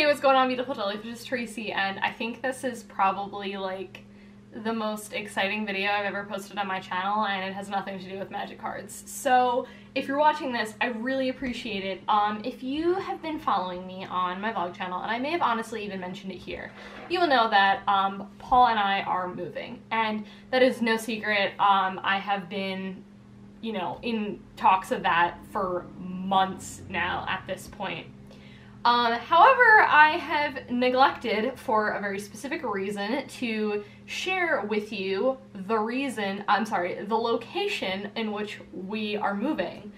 Hey, what's going on, beautiful jellyfish? It's Tracy, and I think this is probably like the most exciting video I've ever posted on my channel, and it has nothing to do with magic cards. So if you're watching this, I really appreciate it. If you have been following me on my vlog channel, and I may have honestly even mentioned it here, you will know that Paul and I are moving, and that is no secret. I have been, you know, in talks of that for months now at this point. However, I have neglected for a very specific reason to share with you the location in which we are moving.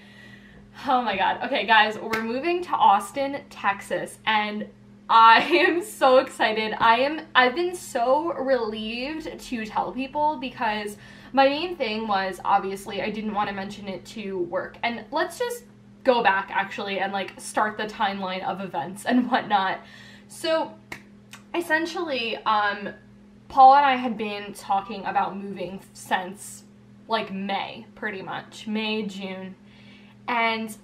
Oh my god. Okay, guys, we're moving to Austin, Texas, and I am so excited. I've been so relieved to tell people because my main thing was, obviously, I didn't want to mention it to work. And let's just go back actually and like start the timeline of events and whatnot. So essentially, Paul and I had been talking about moving since like May, pretty much. May, June. And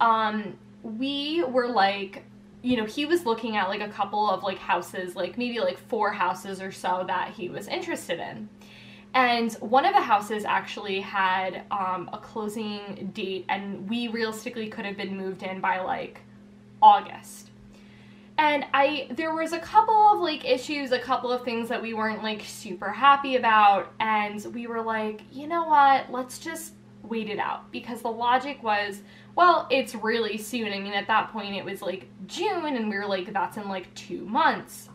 we were like, you know, he was looking at like a couple of like houses, like maybe like 4 houses or so that he was interested in. And one of the houses actually had a closing date, and we realistically could have been moved in by like August. And there was a couple of like issues, a couple of things that we weren't like super happy about, and we were like, you know what, let's just wait it out, because the logic was, well, it's really soon. I mean, at that point it was like June, and we were like, that's in like 2 months.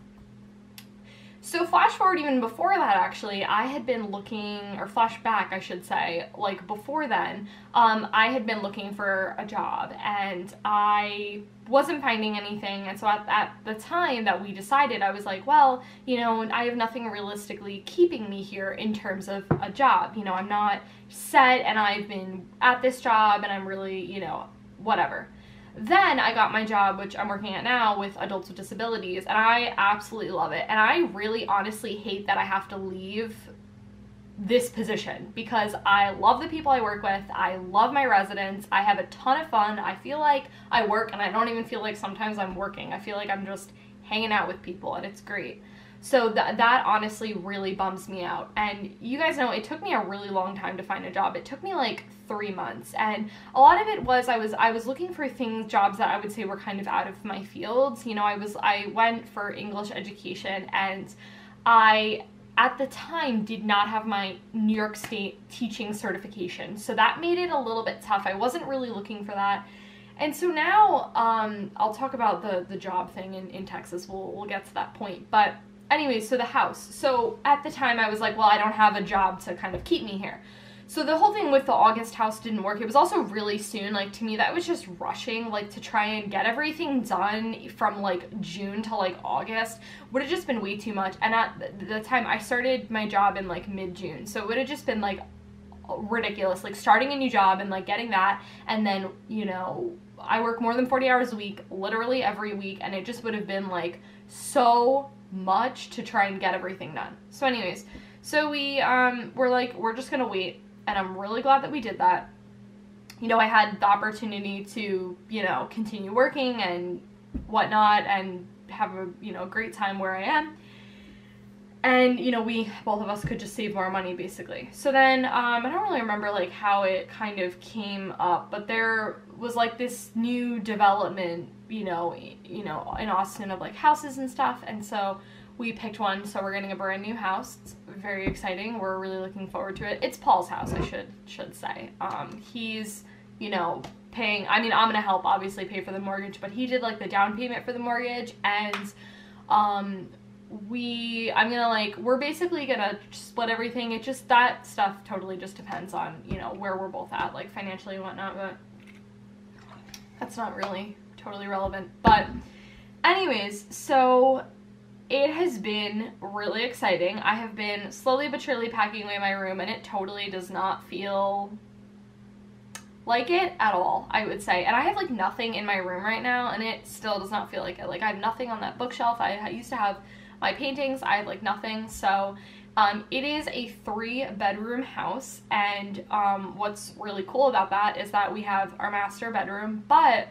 So flash forward even before that, actually, I had been looking, or flash back, I should say, like before then, I had been looking for a job, and I wasn't finding anything. And so at the time that we decided, I was like, well, you know, I have nothing realistically keeping me here in terms of a job. You know, I'm not set, and I've been at this job, and I'm really, you know, whatever. Then I got my job, which I'm working at now, with adults with disabilities, and I absolutely love it. And I really honestly hate that I have to leave this position, because I love the people I work with, I love my residents, I have a ton of fun, I feel like I work, and I don't even feel like sometimes I'm working. I feel like I'm just hanging out with people, and it's great. So that honestly really bums me out. And you guys know it took me a really long time to find a job. It took me like 3 months, and a lot of it was I was looking for jobs that I would say were kind of out of my fields. You know, I went for English education, and I at the time did not have my New York State teaching certification, so that made it a little bit tough. I wasn't really looking for that. And so now I'll talk about the job thing in Texas. We'll get to that point. But anyways, so the house. So at the time I was like, well, I don't have a job to kind of keep me here. So the whole thing with the August house didn't work. It was also really soon. Like, to me, that was just rushing, like, to try and get everything done from like June to like August would have just been way too much. And at the time, I started my job in like mid-June, so it would have just been like ridiculous, like starting a new job and like getting that, and then, you know, I work more than 40 hours a week, literally every week, and it just would have been like so much to try and get everything done. So anyways, so we're like, we're just gonna wait, and I'm really glad that we did that. You know, I had the opportunity to, you know, continue working and whatnot and have a, you know, great time where I am. And, you know, both of us could just save more money, basically. So then, I don't really remember, like, how it kind of came up, but there was, like, this new development, you know, in Austin of, like, houses and stuff, and so we picked one, so we're getting a brand new house. It's very exciting. We're really looking forward to it. It's Paul's house, I should say. He's, you know, paying, I mean, I'm gonna help, obviously, pay for the mortgage, but he did, like, the down payment for the mortgage, and, we're basically gonna split everything. It just, that stuff totally just depends on, you know, where we're both at, like, financially and whatnot, but that's not really totally relevant. But anyways, so it has been really exciting. I have been slowly but surely packing away my room, and it totally does not feel like it at all, I would say. And I have like nothing in my room right now, and it still does not feel like it. Like, I have nothing on that bookshelf. I used to have my paintings. I have like nothing. So it is a 3-bedroom house, and what's really cool about that is that we have our master bedroom, but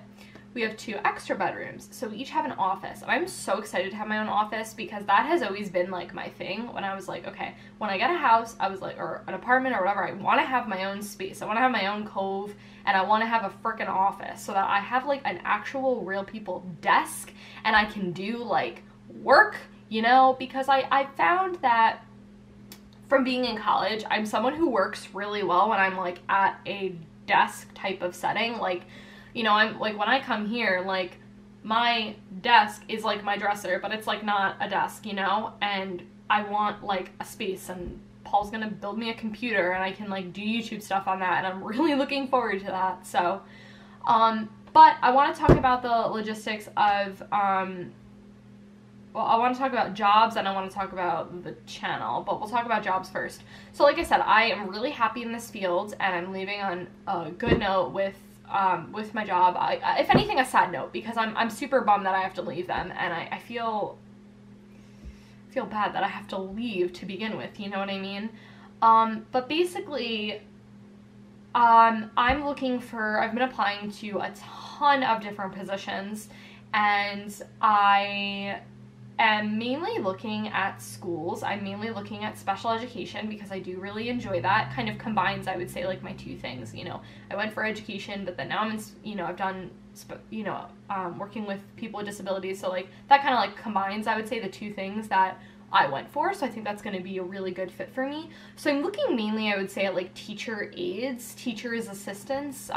we have 2 extra bedrooms, so we each have an office. And I'm so excited to have my own office because that has always been like my thing. When I was like, okay, when I get a house, I was like, or an apartment or whatever, I want to have my own space. I want to have my own cove, and I want to have a freaking office so that I have like an actual real people desk and I can do like work, you know, because I found that from being in college, I'm someone who works really well when I'm like at a desk type of setting. Like, you know, I'm like, when I come here, like my desk is like my dresser, but it's like not a desk, you know, and I want like a space, and Paul's gonna build me a computer and I can like do YouTube stuff on that, and I'm really looking forward to that. So but I want to talk about the logistics of well, I want to talk about jobs and I want to talk about the channel, but we'll talk about jobs first. So like I said, I am really happy in this field, and I'm leaving on a good note with my job. If anything, a sad note, because I'm super bummed that I have to leave them, and I feel bad that I have to leave to begin with, you know what I mean? But basically, I've been applying to a ton of different positions, and I am mainly looking at schools. I'm mainly looking at special education because I do really enjoy that. Kind of combines, I would say, like my 2 things, you know. I went for education, but then now I'm in, you know, I've done, you know, working with people with disabilities. So like that kind of like combines, I would say, the 2 things that I went for. So I think that's going to be a really good fit for me. So I'm looking mainly, I would say, at like teacher aides, teachers assistants,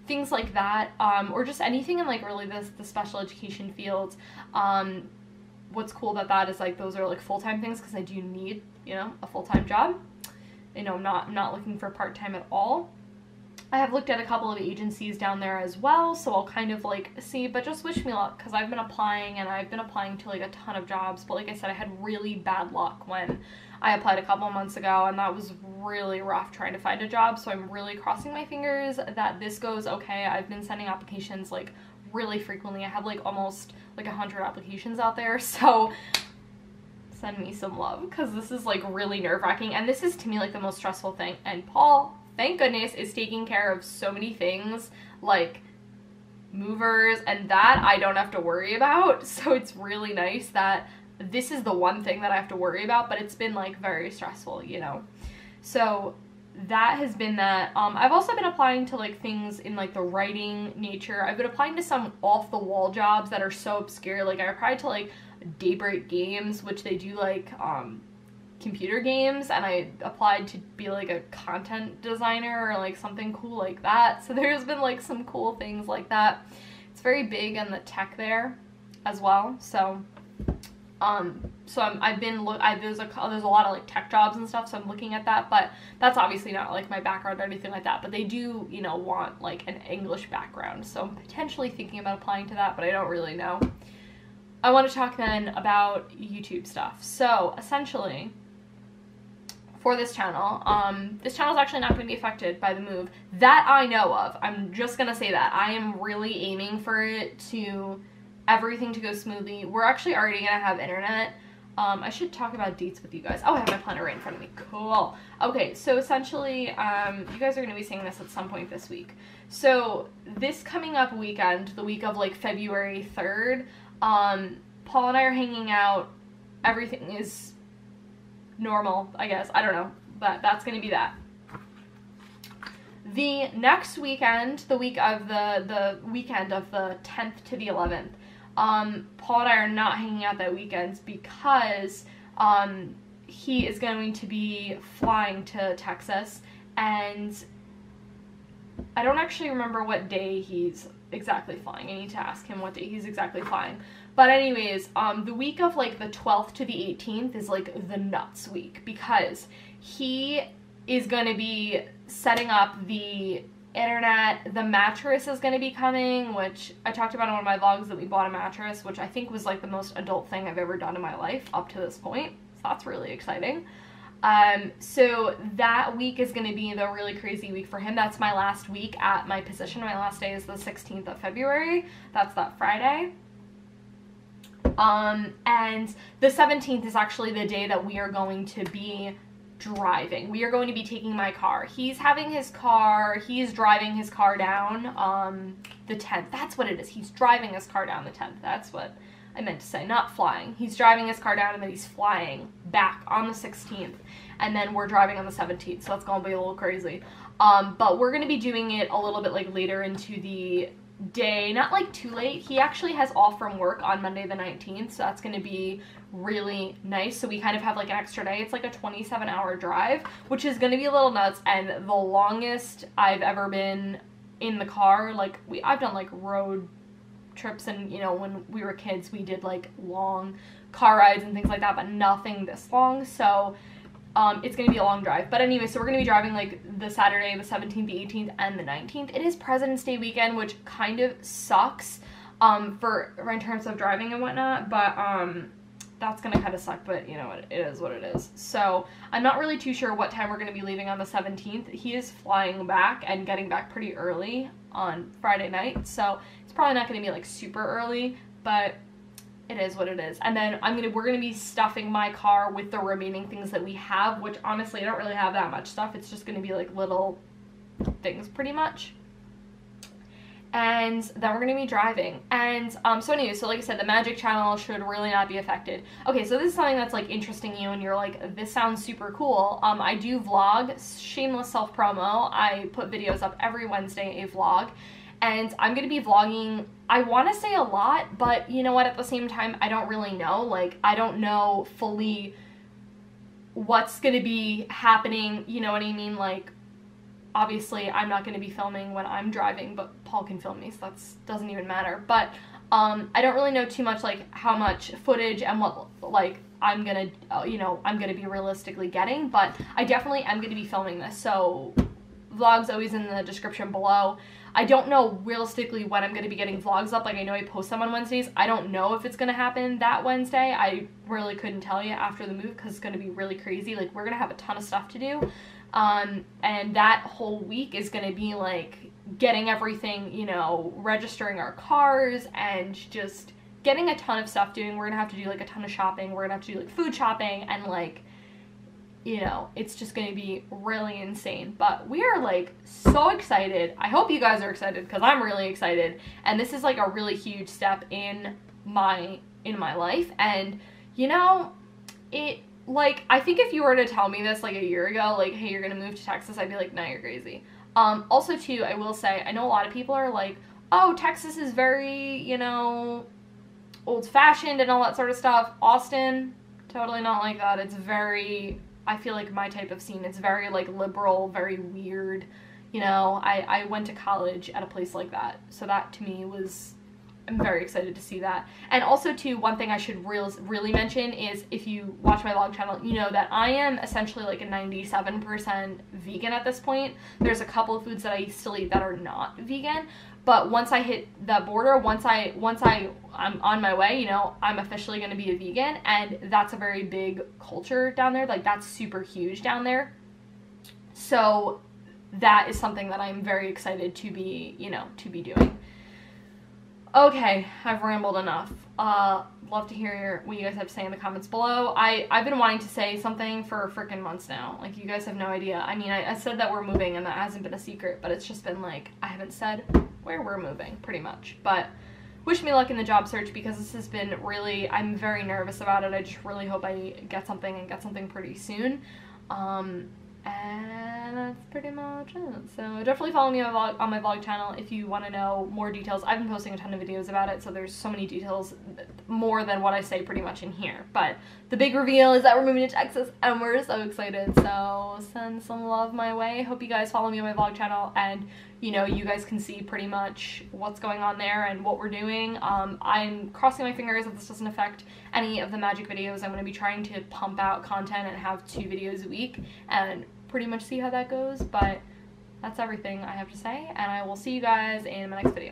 things like that, or just anything in like really the special education field. What's cool about that is like those are like full-time things, because I do need, you know, a full-time job. You know, I'm not looking for part-time at all. I have looked at a couple of agencies down there as well, so I'll kind of like see, but just wish me luck, because I've been applying to like a ton of jobs, but like I said, I had really bad luck when I applied a couple of months ago, and that was really rough trying to find a job. So I'm really crossing my fingers that this goes okay. I've been sending applications like really frequently. I have like almost like 100 applications out there, so send me some love, because this is like really nerve-wracking, and this is to me like the most stressful thing. And Paul, thank goodness, is taking care of so many things like movers, and that I don't have to worry about. So it's really nice that this is the one thing that I have to worry about, but it's been like very stressful, you know. So that has been that. I've also been applying to like things in like the writing nature. I've been applying to some off-the-wall jobs that are so obscure. Like I applied to like Daybreak Games, which they do like computer games, and I applied to be like a content designer or like something cool like that. So there's been like some cool things like that. It's very big in the tech there as well. So there's a lot of like tech jobs and stuff, so I'm looking at that, but that's obviously not like my background or anything like that, but they do, you know, want like an English background, so I'm potentially thinking about applying to that, but I don't really know. I want to talk then about YouTube stuff. So essentially, for this channel is actually not going to be affected by the move that I know of. I'm just gonna say that I am really aiming for everything to go smoothly. We're actually already gonna have internet. I should talk about dates with you guys. Oh, I have my planner right in front of me. Cool. Okay, so essentially, you guys are gonna be seeing this at some point this week. So this coming up weekend, the week of like February 3rd, Paul and I are hanging out. Everything is normal, I guess. I don't know, but that's gonna be that. The next weekend, the week of the weekend of the 10th to the 11th, Paul and I are not hanging out that weekend because he is going to be flying to Texas, and I don't actually remember what day he's exactly flying. I need to ask him what day he's exactly flying. But anyways, the week of like the 12th to the 18th is like the nuts week, because he is going to be setting up the internet. The mattress is going to be coming, which I talked about in one of my vlogs, that we bought a mattress, which I think was like the most adult thing I've ever done in my life up to this point. So that's really exciting. So that week is going to be the really crazy week for him. That's my last week at my position. My last day is the 16th of February. That's that Friday. And the 17th is actually the day that we are going to be driving. We are going to be taking my car. He's having his car, he's driving his car down, the 10th. That's what it is. He's driving his car down the 10th. That's what I meant to say, not flying. He's driving his car down and then he's flying back on the 16th. And then we're driving on the 17th, so that's gonna be a little crazy. But we're gonna be doing it a little bit like later into the day, not like too late. He actually has off from work on Monday the 19th, so that's gonna be really nice. So we kind of have like an extra day. It's like a 27-hour drive, which is gonna be a little nuts, and the longest I've ever been in the car, like I've done like road trips, and you know, when we were kids we did like long car rides and things like that, but nothing this long. So it's gonna be a long drive. But anyway, so we're gonna be driving like the Saturday, the 17th, the 18th, and the 19th. It is President's Day weekend, which kind of sucks for in terms of driving and whatnot, but that's gonna kind of suck, but you know what, it is what it is. So I'm not really too sure what time we're gonna be leaving on the 17th. He is flying back and getting back pretty early on Friday night, so it's probably not gonna be like super early, but it is what it is. And then we're gonna be stuffing my car with the remaining things that we have, which honestly I don't really have that much stuff. It's just gonna be like little things pretty much. And then we're gonna be driving. And so anyway, so like I said, the magic channel should really not be affected. Okay, so this is something that's like interesting you and you're like, this sounds super cool. I do vlog, shameless self-promo. I put videos up every Wednesday, a vlog. And I'm gonna be vlogging, I wanna say a lot, but you know what, at the same time, I don't really know. Like, I don't know fully what's gonna be happening, you know what I mean? Like, obviously, I'm not going to be filming when I'm driving, but Paul can film me, so that doesn't even matter. But I don't really know too much, like, how much footage and what, like, I'm going to, you know, I'm going to be realistically getting. But I definitely am going to be filming this, so vlogs always in the description below. I don't know realistically when I'm going to be getting vlogs up. Like, I know I post them on Wednesdays. I don't know if it's going to happen that Wednesday. I really couldn't tell you after the move because it's going to be really crazy. Like, we're going to have a ton of stuff to do. And that whole week is going to be like getting everything, you know, registering our cars and just getting a ton of stuff doing. We're going to have to do like a ton of shopping. We're going to have to do like food shopping and like, you know, it's just going to be really insane. But we are like so excited. I hope you guys are excited because I'm really excited. And this is like a really huge step in my life. And, you know, like, I think if you were to tell me this, like, a year ago, like, hey, you're gonna move to Texas, I'd be like, nah, you're crazy. Also, too, I will say, I know a lot of people are like, oh, Texas is very, you know, old-fashioned and all that sort of stuff. Austin, totally not like that. It's very, I feel like my type of scene. It's very, like, liberal, very weird. You know, I went to college at a place like that. So that, to me, was... I'm very excited to see that. And also, too, one thing I should really mention is if you watch my vlog channel, you know that I am essentially like a 97% vegan at this point. There's a couple of foods that I still eat that are not vegan, but once I hit that border, once I'm on my way, you know, I'm officially going to be a vegan, and that's a very big culture down there. Like, that's super huge down there. So that is something that I'm very excited to be, you know, to be doing. Okay, I've rambled enough. Love to hear what you guys have to say in the comments below. I've been wanting to say something for freaking months now. Like, you guys have no idea. I mean, I said that we're moving and that hasn't been a secret, but it's just been like, I haven't said where we're moving, pretty much. But wish me luck in the job search because this has been really, I'm very nervous about it. I just really hope I get something and get something pretty soon. And that's pretty much it. So definitely follow me on my vlog channel if you want to know more details. I've been posting a ton of videos about it, so there's so many details, more than what I say pretty much in here. But the big reveal is that we're moving to Texas, and we're so excited. So send some love my way. Hope you guys follow me on my vlog channel, and you know, you guys can see pretty much what's going on there and what we're doing. I'm crossing my fingers that this doesn't affect any of the magic videos. I'm going to be trying to pump out content and have 2 videos a week and pretty much see how that goes. But that's everything I have to say, and I will see you guys in my next video.